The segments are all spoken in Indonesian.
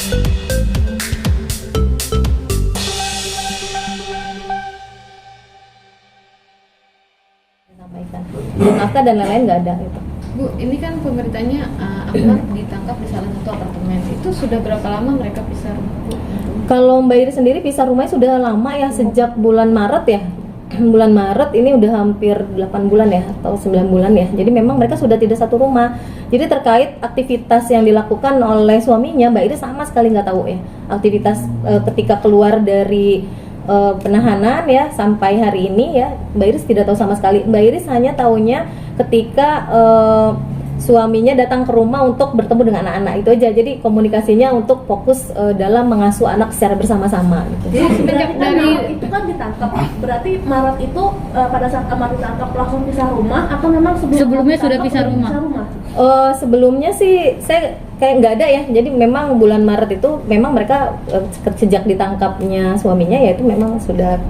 Sampaikan. Nafkah dan lain-lain nggak ada itu. Bu, ini kan pemberitanya Ahmad ditangkap di salah satu apartemen. Itu sudah berapa lama mereka pisah rumah, Bu? Kalau Mbak Iris sendiri pisah rumahnya sudah lama ya, sejak bulan Maret ya. Bulan Maret ini udah hampir 8 bulan ya atau 9 bulan ya. Jadi memang mereka sudah tidak satu rumah. Jadi terkait aktivitas yang dilakukan oleh suaminya, Mbak Iris sama sekali nggak tahu ya. Aktivitas ketika keluar dari penahanan ya sampai hari ini ya, Mbak Iris tidak tahu sama sekali. Mbak Iris hanya tahunya ketika suaminya datang ke rumah untuk bertemu dengan anak-anak, itu aja. Jadi komunikasinya untuk fokus dalam mengasuh anak secara bersama-sama gitu. Jadi semenjak dari itu kan ditangkap, berarti Maret itu pada saat Amar ditangkap langsung pisah rumah atau memang sebelumnya sudah pisah rumah? Sebelumnya sih saya kayak nggak ada ya. Jadi memang bulan Maret itu memang mereka sejak ditangkapnya suaminya ya itu memang sudah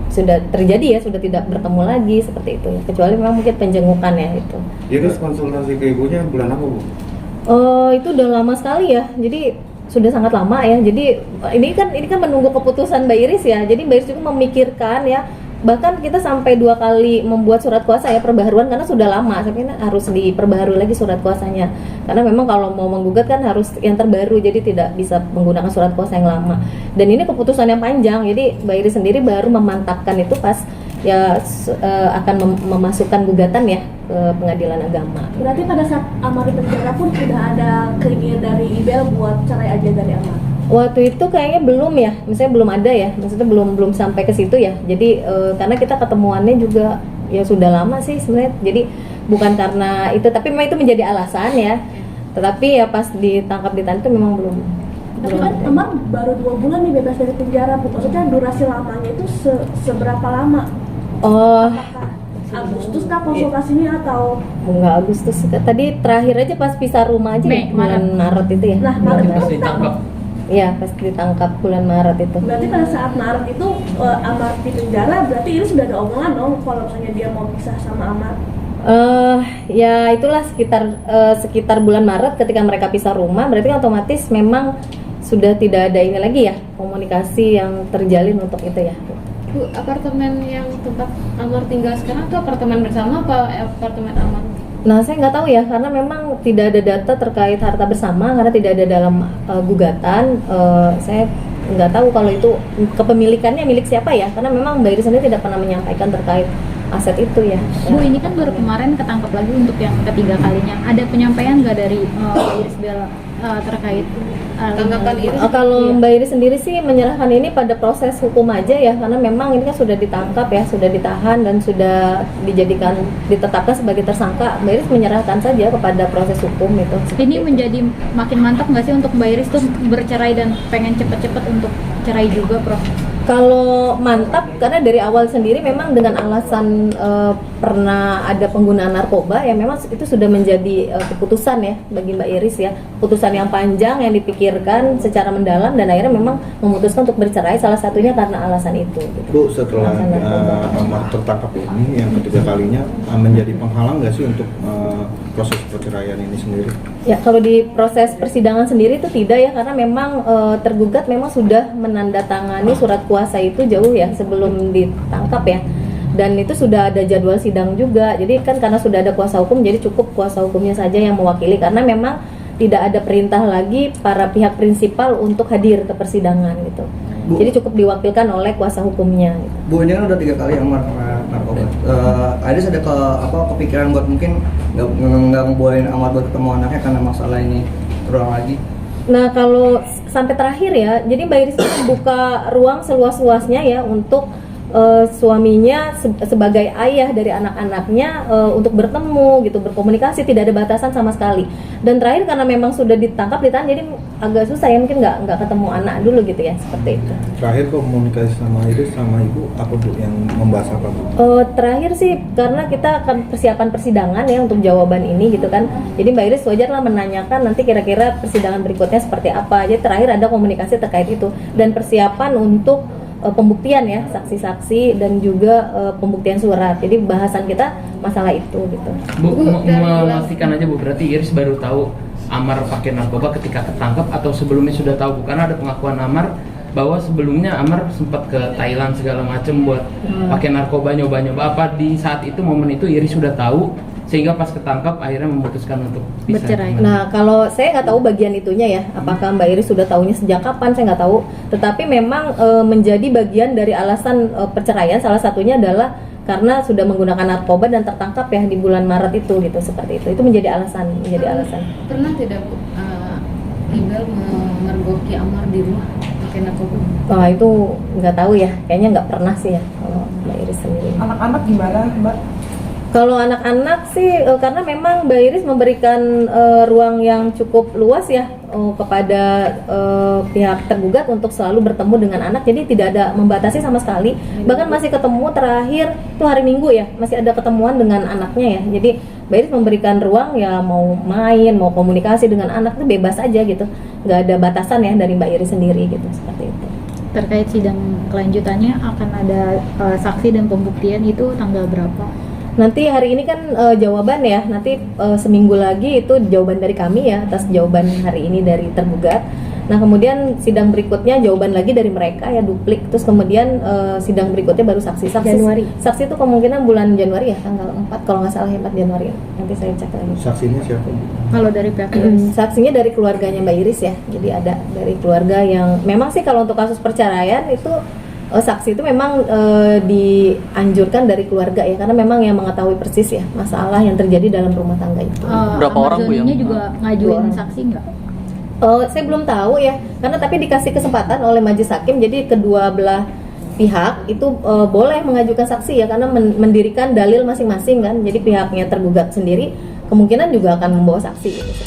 terjadi ya, sudah tidak bertemu lagi seperti itu ya. Kecuali memang mungkin penjengukan ya itu. Terus konsultasi ke ibunya bulan apa, Bu? Itu udah lama sekali ya. Jadi sudah sangat lama ya. Jadi ini kan menunggu keputusan Mbak Iris ya. Jadi Mbak Iris juga memikirkan ya. Bahkan kita sampai 2 kali membuat surat kuasa ya, perbaharuan karena sudah lama. Saya harus diperbaharui lagi surat kuasanya. Karena memang kalau mau menggugat kan harus yang terbaru, jadi tidak bisa menggunakan surat kuasa yang lama. Dan ini keputusan yang panjang. Jadi Mbak Iris sendiri baru memantapkan itu pas ya akan memasukkan gugatan ya ke pengadilan agama. Berarti pada saat Amar di penjara pun tidak ada keinginan dari Ibel buat cerai aja dari Amar? Waktu itu kayaknya belum ya, misalnya belum ada ya, maksudnya belum sampai ke situ ya. Jadi karena kita ketemuannya juga ya sudah lama sih sebenarnya. Jadi bukan karena itu, tapi memang itu menjadi alasan ya. Tetapi ya pas ditangkap di itu memang belum. Tapi kan Amar baru 2 bulan nih bebas dari penjara, Bu. Maksudnya durasi lamanya itu seberapa lama? Apakah Agustus kah konsultasinya atau? Enggak Agustus, tadi terakhir aja pas pisah rumah aja ya, bulan Maret itu ya. Nah, Maret itu ditangkap. Iya, pas ditangkap bulan Maret itu. Berarti pada saat Maret itu Amar di penjara, berarti ini sudah ada omongan dong kalau misalnya dia mau pisah sama Amar? Ya itulah sekitar bulan Maret ketika mereka pisah rumah, berarti otomatis memang sudah tidak ada ini lagi ya, komunikasi yang terjalin untuk itu ya. Bu, apartemen yang tempat Amar tinggal sekarang itu apartemen bersama apa apartemen Amar? Nah, saya nggak tahu ya, karena memang tidak ada data terkait harta bersama, karena tidak ada dalam gugatan. Saya nggak tahu kalau itu kepemilikannya milik siapa ya, karena memang Mbak Iris sendiri tidak pernah menyampaikan terkait aset itu ya. Bu, ini kan baru kemarin ketangkap lagi untuk yang ketiga kalinya. Ada penyampaian nggak dari Mbak Iris Bella terkait tanggapan Iris? Kalau Mbak Iris sendiri sih menyerahkan ini pada proses hukum aja ya, karena memang ini kan sudah ditangkap ya, sudah ditahan dan sudah ditetapkan sebagai tersangka. Mbak Iris menyerahkan saja kepada proses hukum itu. Ini menjadi makin mantap nggak sih untuk Mbak Iris tuh bercerai dan pengen cepet-cepet untuk cerai juga, Prof? Kalau mantap karena dari awal sendiri memang dengan alasan pernah ada penggunaan narkoba ya, memang itu sudah menjadi keputusan ya bagi Mbak Iris ya, keputusan yang panjang yang dipikirkan secara mendalam dan akhirnya memang memutuskan untuk bercerai, salah satunya karena alasan itu gitu. Bu, setelah Amar tertangkap ini yang ketiga kalinya, menjadi penghalang nggak sih untuk proses perceraian ini sendiri? Ya, kalau di proses persidangan sendiri itu tidak ya, karena memang tergugat memang sudah menandatangani surat kuasa itu jauh ya sebelum ditangkap ya, dan itu sudah ada jadwal sidang juga. Jadi kan karena sudah ada kuasa hukum, jadi cukup kuasa hukumnya saja yang mewakili, karena memang tidak ada perintah lagi para pihak prinsipal untuk hadir ke persidangan gitu. Bu, jadi cukup diwakilkan oleh kuasa hukumnya gitu. Bu, ini kan udah 3 kali Amar kena narkoba. Iris ada kepikiran buat mungkin nggak ngebolehin Amar buat ketemu anaknya karena masalah ini terulang lagi? Nah, kalau sampai terakhir ya, jadi Mbak Iris membuka ruang seluas-luasnya ya untuk suaminya sebagai ayah dari anak-anaknya untuk bertemu gitu, berkomunikasi, tidak ada batasan sama sekali. Dan terakhir karena memang sudah ditangkap, ditahan, jadi agak susah ya, mungkin nggak ketemu anak dulu gitu ya, seperti itu. Terakhir komunikasi sama Iris sama ibu apa Bu yang membahas apa Bu? Terakhir sih karena kita akan persiapan persidangan ya untuk jawaban ini gitu kan. Jadi Mbak Iris wajarlah menanyakan nanti kira-kira persidangan berikutnya seperti apa. Jadi terakhir ada komunikasi terkait itu dan persiapan untuk pembuktian ya, saksi-saksi dan juga pembuktian surat. Jadi bahasan kita masalah itu gitu. Bu, memastikan aja Bu, berarti Iris baru tahu Amar pakai narkoba ketika ketangkap atau sebelumnya sudah tahu? Karena ada pengakuan Amar bahwa sebelumnya Amar sempat ke Thailand segala macam buat pakai narkoba, nyoba-nyoba. Apa di saat itu, momen itu Iris sudah tahu sehingga pas ketangkap akhirnya memutuskan untuk Bercerai. Nah, kalau saya nggak tahu bagian itunya ya, apakah Mbak Iris sudah tahunya sejak kapan, saya nggak tahu. Tetapi memang menjadi bagian dari alasan perceraian, salah satunya adalah karena sudah menggunakan narkoba dan tertangkap ya di bulan Maret itu gitu, seperti itu. Itu menjadi alasan. Pernah tidak Bu, Iqbal memergoki Amar di rumah pakai narkoba? Wah, itu nggak tahu ya, kayaknya nggak pernah sih ya kalau Mbak Iris sendiri. Anak-anak gimana, Mbak? Kalau anak-anak sih karena memang Mbak Iris memberikan ruang yang cukup luas ya kepada pihak tergugat untuk selalu bertemu dengan anak, jadi tidak ada membatasi sama sekali. Bahkan masih ketemu terakhir itu hari Minggu ya, masih ada ketemuan dengan anaknya ya. Jadi Mbak Iris memberikan ruang ya, mau main, mau komunikasi dengan anak itu bebas aja gitu, nggak ada batasan ya dari Mbak Iris sendiri gitu, seperti itu. Terkait sidang kelanjutannya akan ada saksi dan pembuktian itu tanggal berapa? Nanti hari ini kan jawaban ya, nanti seminggu lagi itu jawaban dari kami ya atas jawaban hari ini dari tergugat. Nah kemudian sidang berikutnya jawaban lagi dari mereka ya, duplik. Terus kemudian sidang berikutnya baru saksi Januari. Saksi itu kemungkinan bulan Januari ya, tanggal 4 kalau nggak salah ya, 4 Januari. Nanti saya cek lagi. Saksinya siapa? Kalau dari pihak Iris? Saksinya dari keluarganya Mbak Iris ya. Jadi ada dari keluarga yang memang sih kalau untuk kasus perceraian itu saksi itu memang dianjurkan dari keluarga ya, karena memang yang mengetahui persis ya masalah yang terjadi dalam rumah tangga itu. Berapa orang, Bu, yang- juga ngajuin saksi nggak? Saya belum tahu ya, karena tapi dikasih kesempatan oleh majelis hakim, jadi kedua belah pihak itu boleh mengajukan saksi ya, karena mendirikan dalil masing-masing kan. Jadi pihaknya tergugat sendiri kemungkinan juga akan membawa saksi gitu.